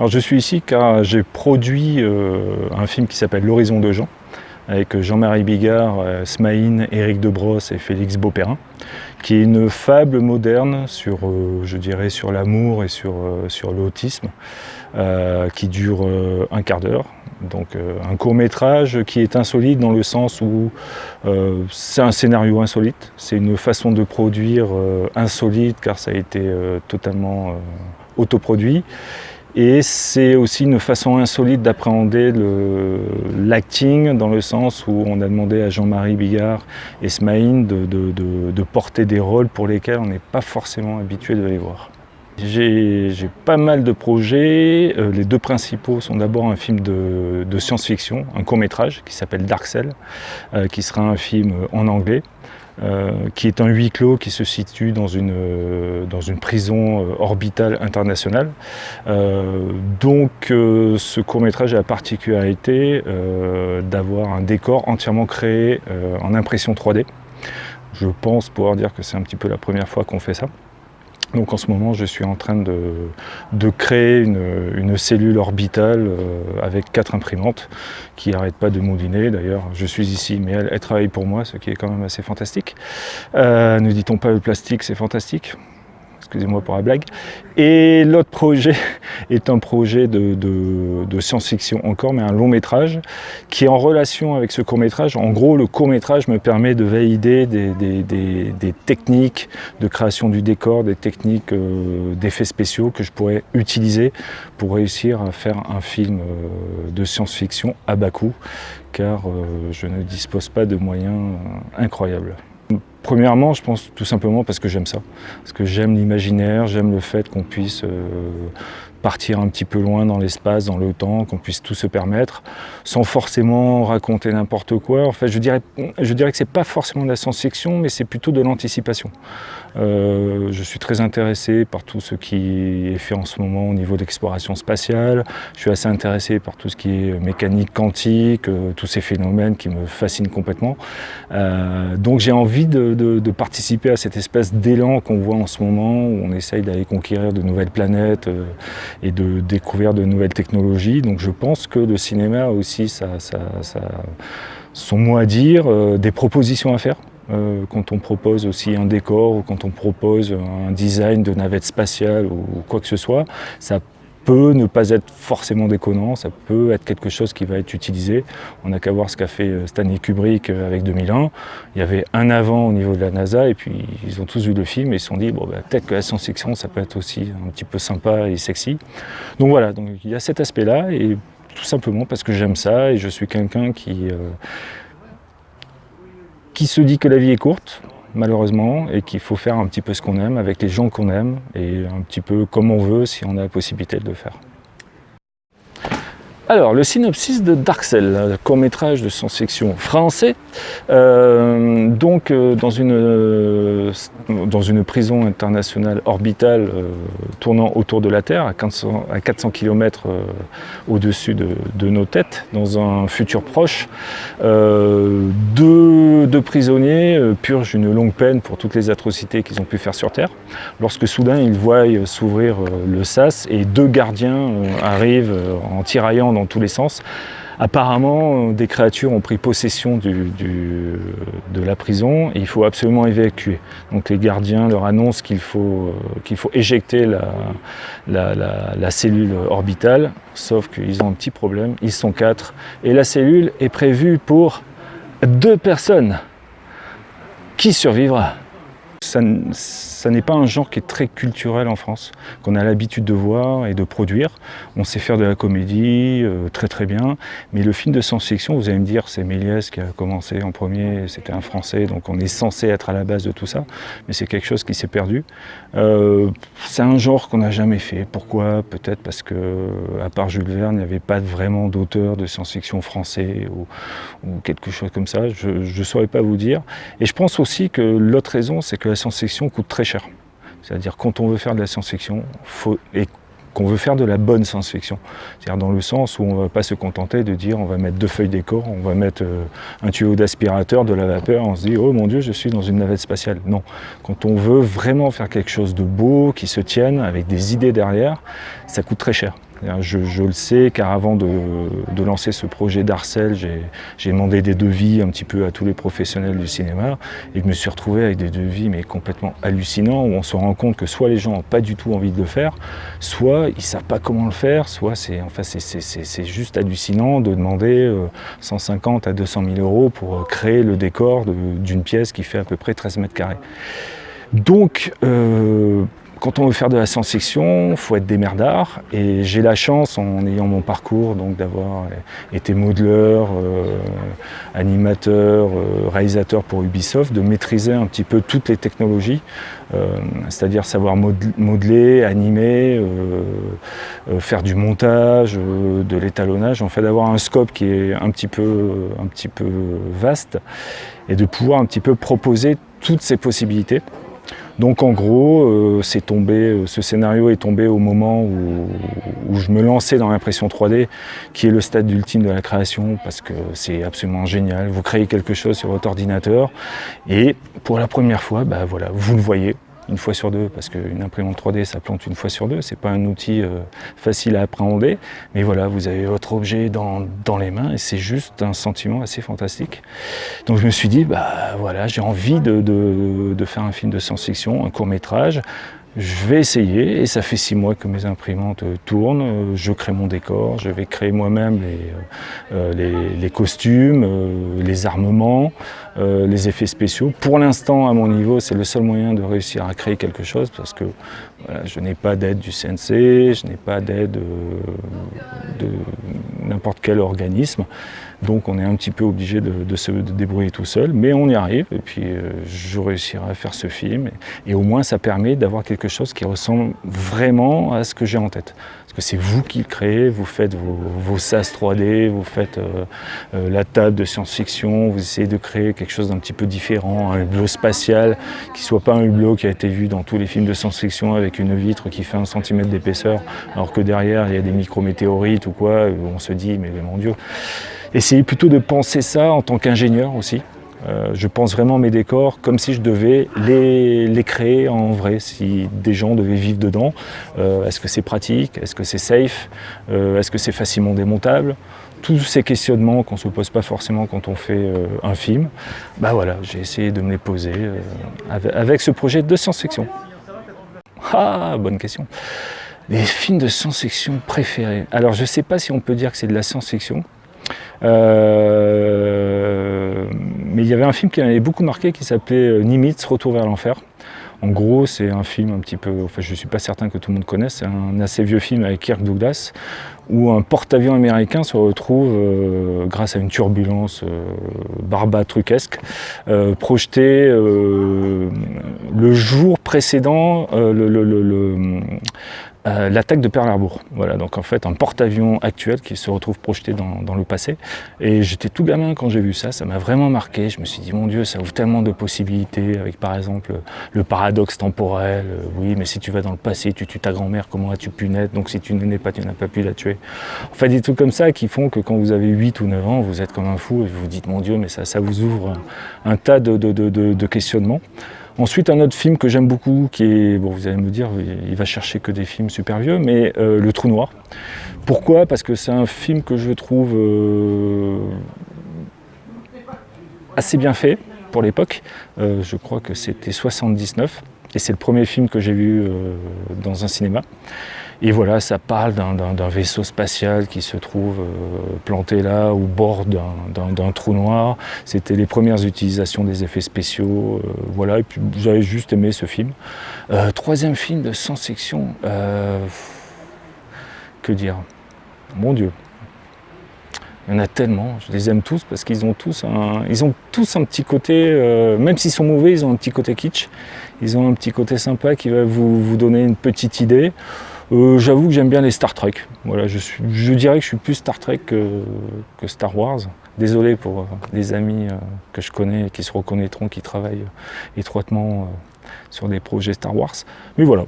Alors je suis ici car j'ai produit un film qui s'appelle L'Horizon de Jean, avec Jean-Marie Bigard, Smaïn, Éric Debrosse et Félix Beauperrin, qui est une fable moderne sur, je dirais, sur l'amour et sur l'autisme, qui dure un quart d'heure. Donc un court-métrage qui est insolite dans le sens où c'est un scénario insolite, c'est une façon de produire insolite car ça a été totalement autoproduit. Et c'est aussi une façon insolite d'appréhender l'acting dans le sens où on a demandé à Jean-Marie Bigard et Smaïn de porter des rôles pour lesquels on n'est pas forcément habitué de les voir. J'ai pas mal de projets. Les deux principaux sont d'abord un film de science-fiction, un court-métrage qui s'appelle Dark Cell, qui sera un film en anglais. Qui est un huis clos qui se situe dans une prison orbitale internationale. Donc ce court-métrage a la particularité d'avoir un décor entièrement créé en impression 3D. Je pense pouvoir dire que c'est un petit peu la première fois qu'on fait ça. Donc en ce moment, je suis en train de créer une cellule orbitale avec 4 imprimantes qui n'arrêtent pas de mouliner. D'ailleurs, je suis ici, mais elle travaille pour moi, ce qui est quand même assez fantastique. Ne dit-on pas le plastique, c'est fantastique? Excusez-moi pour la blague. Et l'autre projet est un projet de science-fiction encore, mais un long métrage qui est en relation avec ce court métrage. En gros, le court métrage me permet de valider des techniques de création du décor, des techniques d'effets spéciaux que je pourrais utiliser pour réussir à faire un film de science-fiction à bas coût, car je ne dispose pas de moyens incroyables. Premièrement, je pense tout simplement parce que j'aime ça, parce que j'aime l'imaginaire, j'aime le fait qu'on puisse partir un petit peu loin dans l'espace, dans le temps, qu'on puisse tout se permettre, sans forcément raconter n'importe quoi. En fait, je dirais que c'est pas forcément de la science-fiction, mais c'est plutôt de l'anticipation. Je suis très intéressé par tout ce qui est fait en ce moment au niveau d'exploration spatiale. Je suis assez intéressé par tout ce qui est mécanique quantique, tous ces phénomènes qui me fascinent complètement. Donc j'ai envie de participer à cette espèce d'élan qu'on voit en ce moment, où on essaye d'aller conquérir de nouvelles planètes et de découvrir de nouvelles technologies. Donc je pense que le cinéma a aussi son mot à dire, des propositions à faire. Quand on propose aussi un décor ou quand on propose un design de navette spatiale ou quoi que ce soit, ça peut ne pas être forcément déconnant, ça peut être quelque chose qui va être utilisé. On n'a qu'à voir ce qu'a fait Stanley Kubrick avec 2001. Il y avait un avant au niveau de la NASA et puis ils ont tous vu le film et ils se sont dit bon, peut-être que la science-fiction ça peut être aussi un petit peu sympa et sexy. Donc voilà, donc il y a cet aspect-là et tout simplement parce que j'aime ça et je suis quelqu'un qui se dit que la vie est courte, malheureusement, et qu'il faut faire un petit peu ce qu'on aime, avec les gens qu'on aime, et un petit peu comme on veut, si on a la possibilité de le faire. Alors, le synopsis de Dark Cell, court-métrage de science-fiction français, dans une prison internationale orbitale tournant autour de la Terre, à 400 km au-dessus de nos têtes, dans un futur proche, deux prisonniers purgent une longue peine pour toutes les atrocités qu'ils ont pu faire sur Terre, lorsque soudain ils voient s'ouvrir le sas et 2 gardiens arrivent en tiraillant dans tous les sens. Apparemment, des créatures ont pris possession de la prison et il faut absolument évacuer. Donc les gardiens leur annoncent qu'il faut éjecter la cellule orbitale, sauf qu'ils ont un petit problème, ils sont 4 et la cellule est prévue pour 2 personnes. Qui survivra ? Ça n'est pas un genre qui est très culturel en France, qu'on a l'habitude de voir et de produire. On sait faire de la comédie, très très bien, mais le film de science-fiction, vous allez me dire, c'est Méliès qui a commencé en premier, c'était un Français, donc on est censé être à la base de tout ça, mais c'est quelque chose qui s'est perdu. C'est un genre qu'on n'a jamais fait. Pourquoi ? Peut-être parce que, à part Jules Verne, il n'y avait pas vraiment d'auteur de science-fiction français ou quelque chose comme ça, je ne saurais pas vous dire. Et je pense aussi que l'autre raison, c'est que la science-fiction coûte très cher. C'est-à-dire quand on veut faire de la science-fiction, et qu'on veut faire de la bonne science-fiction. C'est-à-dire dans le sens où on ne va pas se contenter de dire on va mettre 2 feuilles décor, on va mettre un tuyau d'aspirateur, de la vapeur, on se dit oh mon Dieu je suis dans une navette spatiale. Non, quand on veut vraiment faire quelque chose de beau, qui se tienne, avec des idées derrière, ça coûte très cher. Je le sais car avant de lancer ce projet d'Arcel, j'ai demandé des devis un petit peu à tous les professionnels du cinéma et je me suis retrouvé avec des devis mais complètement hallucinants où on se rend compte que soit les gens n'ont pas du tout envie de le faire, soit ils ne savent pas comment le faire, soit c'est juste hallucinant de demander 150 à 200 000 euros pour créer le décor d'une pièce qui fait à peu près 13 mètres carrés. Donc, quand on veut faire de la science-fiction, il faut être démerdard. Et j'ai la chance, en ayant mon parcours, donc d'avoir été modeleur, animateur, réalisateur pour Ubisoft, de maîtriser un petit peu toutes les technologies, c'est-à-dire savoir modeler, animer, faire du montage, de l'étalonnage, en fait d'avoir un scope qui est un petit peu vaste et de pouvoir un petit peu proposer toutes ces possibilités. Donc en gros, ce scénario est tombé au moment où je me lançais dans l'impression 3D, qui est le stade ultime de la création, parce que c'est absolument génial. Vous créez quelque chose sur votre ordinateur, et pour la première fois, voilà, vous le voyez une fois sur deux, parce qu'une imprimante 3D, ça plante une fois sur deux. C'est pas un outil facile à appréhender, mais voilà, vous avez votre objet dans les mains, et c'est juste un sentiment assez fantastique. Donc je me suis dit, voilà, j'ai envie de faire un film de science-fiction, un court-métrage. Je vais essayer, et ça fait 6 mois que mes imprimantes tournent, je crée mon décor, je vais créer moi-même les costumes, les armements, les effets spéciaux. Pour l'instant, à mon niveau, c'est le seul moyen de réussir à créer quelque chose, parce que voilà, je n'ai pas d'aide du CNC, je n'ai pas d'aide de n'importe quel organisme. Donc on est un petit peu obligé de se débrouiller tout seul, mais on y arrive, et puis je réussirai à faire ce film, et au moins ça permet d'avoir quelque chose qui ressemble vraiment à ce que j'ai en tête. Parce que c'est vous qui le créez, vous faites vos SAS 3D, vous faites la table de science-fiction, vous essayez de créer quelque chose d'un petit peu différent, un hublot spatial, qui ne soit pas un hublot qui a été vu dans tous les films de science-fiction avec une vitre qui fait 1 cm d'épaisseur, alors que derrière il y a des micrométéorites ou quoi, où on se dit mais mon Dieu. Essayez plutôt de penser ça en tant qu'ingénieur aussi. Je pense vraiment mes décors comme si je devais les créer en vrai, si des gens devaient vivre dedans. Est-ce que c'est pratique? Est-ce que c'est safe? Est-ce que c'est facilement démontable? Tous ces questionnements qu'on ne se pose pas forcément quand on fait un film, voilà, j'ai essayé de me les poser avec ce projet de science-fiction. Ah, bonne question. Les films de science-fiction préférés. Alors je ne sais pas si on peut dire que c'est de la science-fiction. Mais il y avait un film qui m'avait beaucoup marqué qui s'appelait Nimitz, Retour vers l'enfer. En gros, c'est un film un petit peu, je ne suis pas certain que tout le monde connaisse, c'est un assez vieux film avec Kirk Douglas, où un porte-avions américain se retrouve, grâce à une turbulence barbatruquesque, projeté le jour précédent l'attaque de Pearl Harbor. Voilà, donc en fait un porte-avions actuel qui se retrouve projeté dans le passé. Et j'étais tout gamin quand j'ai vu ça, ça m'a vraiment marqué. Je me suis dit mon Dieu, ça ouvre tellement de possibilités avec par exemple le paradoxe temporel. Oui, mais si tu vas dans le passé, tu tues ta grand-mère, comment as-tu pu naître? Donc si tu ne nais pas, tu n'as pas pu la tuer. Enfin des trucs comme ça qui font que quand vous avez 8 ou 9 ans, vous êtes comme un fou et vous vous dites mon Dieu, mais ça vous ouvre un tas de questionnements. Ensuite, un autre film que j'aime beaucoup, qui est, bon, vous allez me dire, il va chercher que des films super vieux, mais Le Trou Noir. Pourquoi? Parce que c'est un film que je trouve assez bien fait pour l'époque. Je crois que c'était 79, et c'est le premier film que j'ai vu dans un cinéma. Et voilà, ça parle d'un vaisseau spatial qui se trouve planté là, au bord d'un trou noir. C'était les premières utilisations des effets spéciaux. Voilà, et puis j'avais juste aimé ce film. Troisième film de science-fiction. Que dire? Mon Dieu. Il y en a tellement, je les aime tous parce qu'ils ont tous un petit côté, même s'ils sont mauvais, ils ont un petit côté kitsch. Ils ont un petit côté sympa qui va vous donner une petite idée. J'avoue que j'aime bien les Star Trek. Voilà, je dirais que je suis plus Star Trek que Star Wars. Désolé pour les amis que je connais et qui se reconnaîtront, qui travaillent étroitement sur des projets Star Wars. Mais voilà.